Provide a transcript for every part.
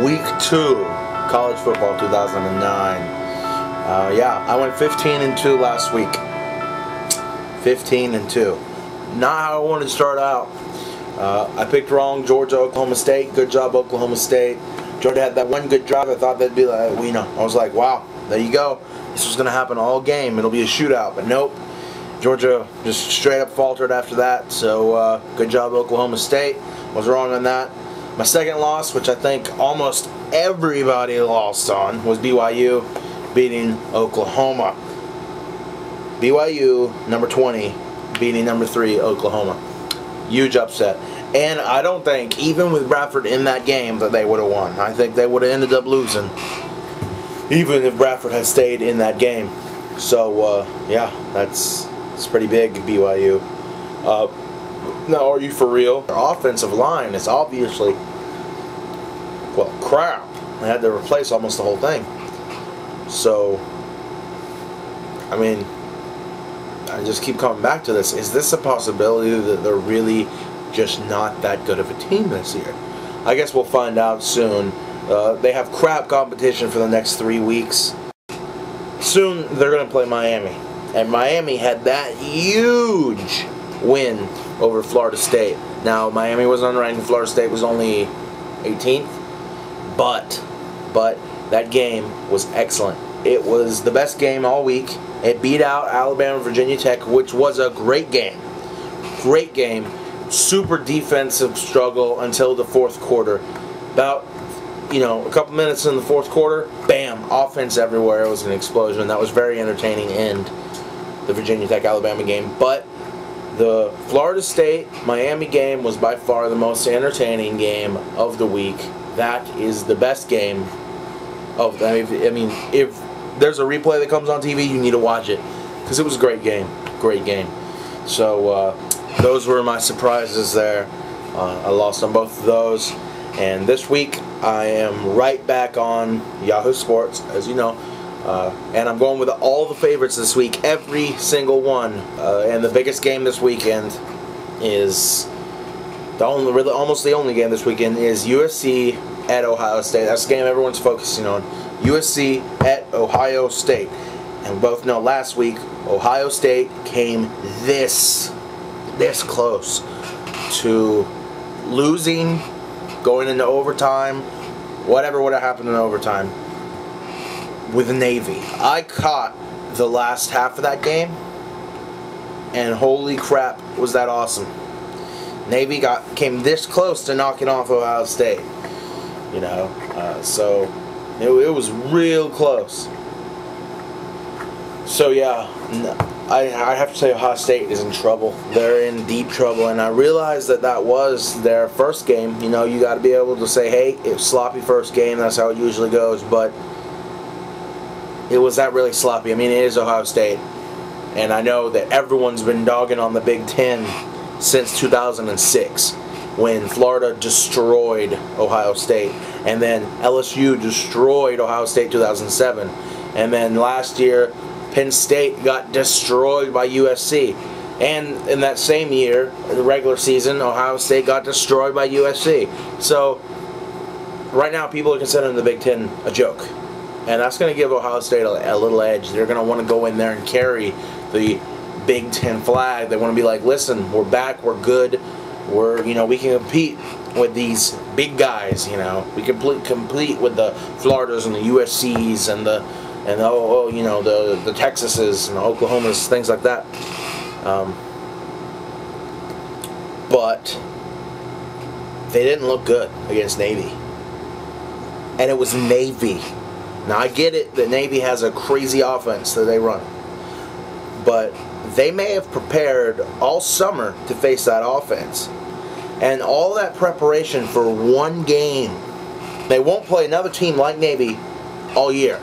Week 2, college football 2009. Yeah, I went 15-2 last week. 15-2. Not how I wanted to start out. I picked wrong. Georgia, Oklahoma State. Good job, Oklahoma State. Georgia had that one good drive. I thought that'd be like, I was like, wow, there you go. This was going to happen all game. It'll be a shootout. But nope. Georgia just straight up faltered after that. So good job, Oklahoma State. Was wrong on that. My second loss, which I think almost everybody lost on, was BYU beating Oklahoma. BYU, number 20, beating number 3, Oklahoma. Huge upset. And I don't think, even with Bradford in that game, that they would have won. I think they would have ended up losing, even if Bradford had stayed in that game. So, yeah, it's pretty big, BYU. Now, are you for real? Their offensive line is obviously, well, crap. They had to replace almost the whole thing. So, I mean, I just keep coming back to this. Is this a possibility that they're really just not that good of a team this year? I guess we'll find out soon. They have crap competition for the next 3 weeks. Soon, they're going to play Miami. And Miami had that huge win over Florida State. Now, Miami was unranked, Florida State was only 18th, but that game was excellent. It was the best game all week. It beat out Alabama, Virginia Tech, which was a great game. Great game. Super defensive struggle until the fourth quarter. About, a couple minutes in the fourth quarter, bam, offense everywhere. It was an explosion. That was very entertaining in the Virginia Tech-Alabama game. But the Florida State-Miami game was by far the most entertaining game of the week. That is the best game of the, I mean, if there's a replay that comes on TV, you need to watch it, because it was a great game. Great game. So those were my surprises there. I lost on both of those. And this week, I am right back on Yahoo Sports, as you know. And I'm going with all the favorites this week, every single one. And the biggest game this weekend is almost the only game this weekend is USC at Ohio State. That's the game everyone's focusing on. USC at Ohio State. And we both know last week Ohio State came this close to losing, going into overtime, whatever would have happened in overtime, with Navy. I caught the last half of that game, and holy crap, was that awesome. Navy came this close to knocking off Ohio State, so it was real close. So yeah, I have to say Ohio State is in trouble. They're in deep trouble, and I realized that was their first game. You got to be able to say, hey, it was sloppy first game, that's how it usually goes, but it was that really sloppy. I mean, it is Ohio State, and I know that everyone's been dogging on the Big Ten since 2006, when Florida destroyed Ohio State, and then LSU destroyed Ohio State 2007, and then last year Penn State got destroyed by USC, and in that same year, the regular season, Ohio State got destroyed by USC. So right now, people are considering the Big Ten a joke. And that's going to give Ohio State a little edge. They're going to want to go in there and carry the Big Ten flag. They want to be like, listen, we're back, we're good, we can compete with these big guys. We can compete with the Floridas and the USCs and the Texases and the Oklahomas, things like that. But they didn't look good against Navy, and it was Navy. Now, I get it that Navy has a crazy offense that they run, but they may have prepared all summer to face that offense, and all that preparation for one game. They won't play another team like Navy all year.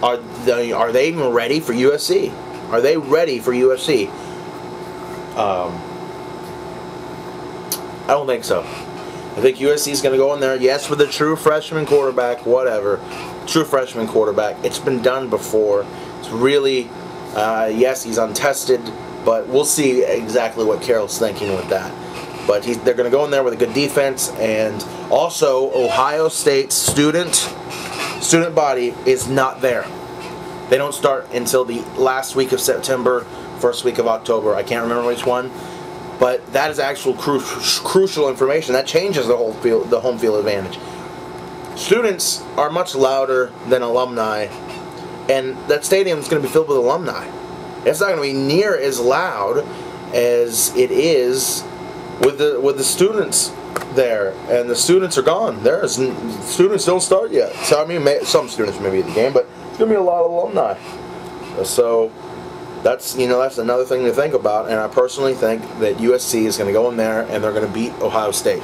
Are they even ready for USC? Are they ready for USC? I don't think so. I think USC is going to go in there, yes, with a true freshman quarterback, whatever. True freshman quarterback. It's been done before. It's really, yes, he's untested, but we'll see exactly what Carroll's thinking with that. But they're going to go in there with a good defense, and also Ohio State's student body is not there. They don't start until the last week of September, first week of October. I can't remember which one, but that is actual crucial information. That changes the home field advantage. Students are much louder than alumni, and that stadium is going to be filled with alumni. It's not going to be near as loud as it is with the students there, and the students are gone. Students don't start yet. So I mean, some students may be at the game, but it's going to be a lot of alumni. So that's another thing to think about. And I personally think that USC is going to go in there and they're going to beat Ohio State.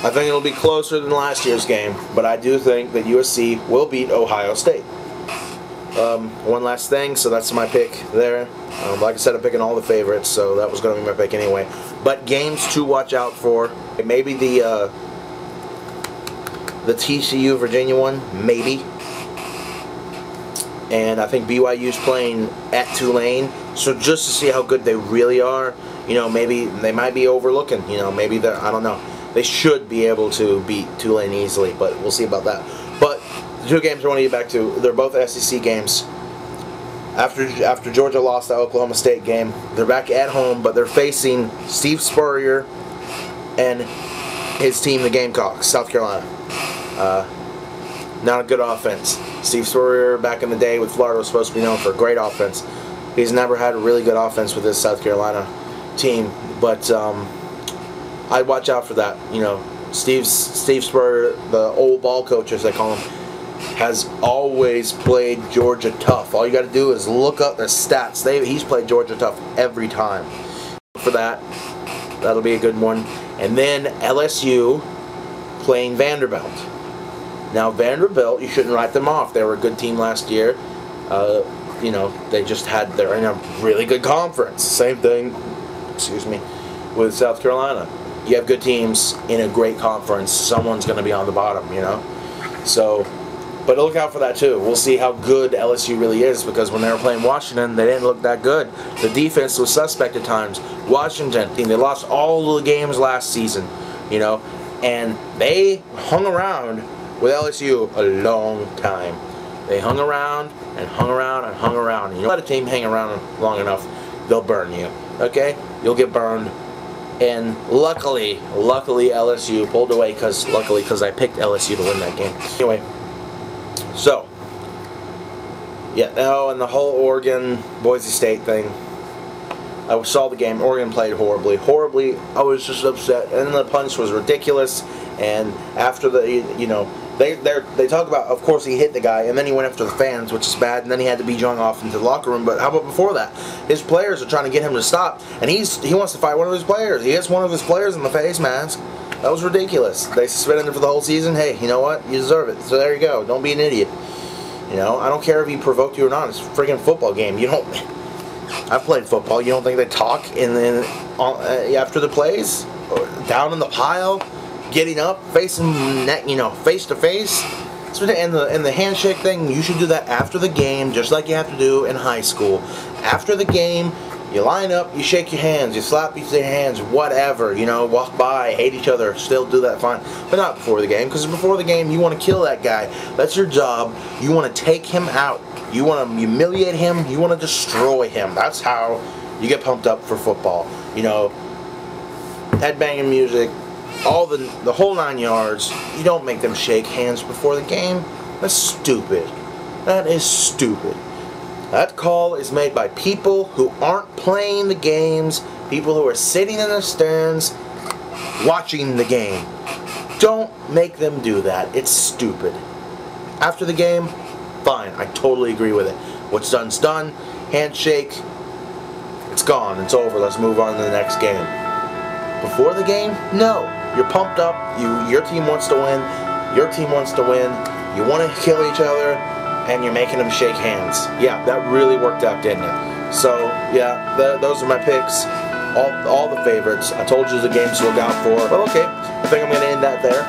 I think it'll be closer than last year's game, but I do think that USC will beat Ohio State. One last thing, so that's my pick there. Like I said, I'm picking all the favorites, so that was going to be my pick anyway. But games to watch out for, maybe the TCU Virginia one, maybe. And I think BYU's playing at Tulane, so just to see how good they really are, maybe they might be overlooking. Maybe they're, I don't know. They should be able to beat Tulane easily, but we'll see about that. But the two games I want to get back to, they're both SEC games. After Georgia lost the Oklahoma State game, they're back at home, but they're facing Steve Spurrier and his team, the Gamecocks, South Carolina. Not a good offense. Steve Spurrier, back in the day with Florida, was supposed to be known for a great offense. He's never had a really good offense with this South Carolina team, but I'd watch out for that. Steve Spurrier, the old ball coach, as they call him, has always played Georgia tough. All you got to do is look up their stats. He's played Georgia tough every time. For that, that'll be a good one. And then LSU playing Vanderbilt. Now Vanderbilt, you shouldn't write them off. They were a good team last year. They're in a really good conference. Same thing, with South Carolina. You have good teams in a great conference. Someone's going to be on the bottom, So, but look out for that too. We'll see how good LSU really is, because when they were playing Washington, they didn't look that good. The defense was suspect at times. Washington, they lost all the games last season, and they hung around with LSU a long time. They hung around and hung around and hung around. Let a team hang around long enough, they'll burn you. Okay? You'll get burned. And luckily LSU pulled away because I picked LSU to win that game. Anyway, so yeah, and the whole Oregon Boise State thing. I saw the game. Oregon played horribly. I was just upset, and the punch was ridiculous. And after the they talk about, of course, he hit the guy, and then he went after the fans, which is bad, and then he had to be jung off into the locker room. But how about before that? His players are trying to get him to stop, and he wants to fight one of his players. He hits one of his players in the face mask. That was ridiculous. They suspended him for the whole season. Hey, you know what? You deserve it. So there you go. Don't be an idiot. I don't care if he provoked you or not. It's a freaking football game. I've played football. You don't think they talk after the plays? Down in the pile? Getting up, facing face to face, and the handshake thing. You should do that after the game, just like you have to do in high school. After the game, you line up, you shake your hands, you slap each other's hands, whatever. Walk by, hate each other, still do that fine, but not before the game, because before the game you want to kill that guy. That's your job. You want to take him out. You want to humiliate him. You want to destroy him. That's how you get pumped up for football. Headbanging music. The whole 9 yards. You don't make them shake hands before the game. That's stupid. That is stupid. That call is made by people who aren't playing the games, people who are sitting in the stands watching the game. Don't make them do that. It's stupid. After the game, fine. I totally agree with it. What's done's done. Handshake. It's gone. It's over. Let's move on to the next game. Before the game, no. You're pumped up. Your team wants to win. Your team wants to win. You want to kill each other, and you're making them shake hands. Yeah, that really worked out, didn't it? So, yeah, those are my picks. All the favorites. I told you the games to look out for. Well, okay. I think I'm going to end that there.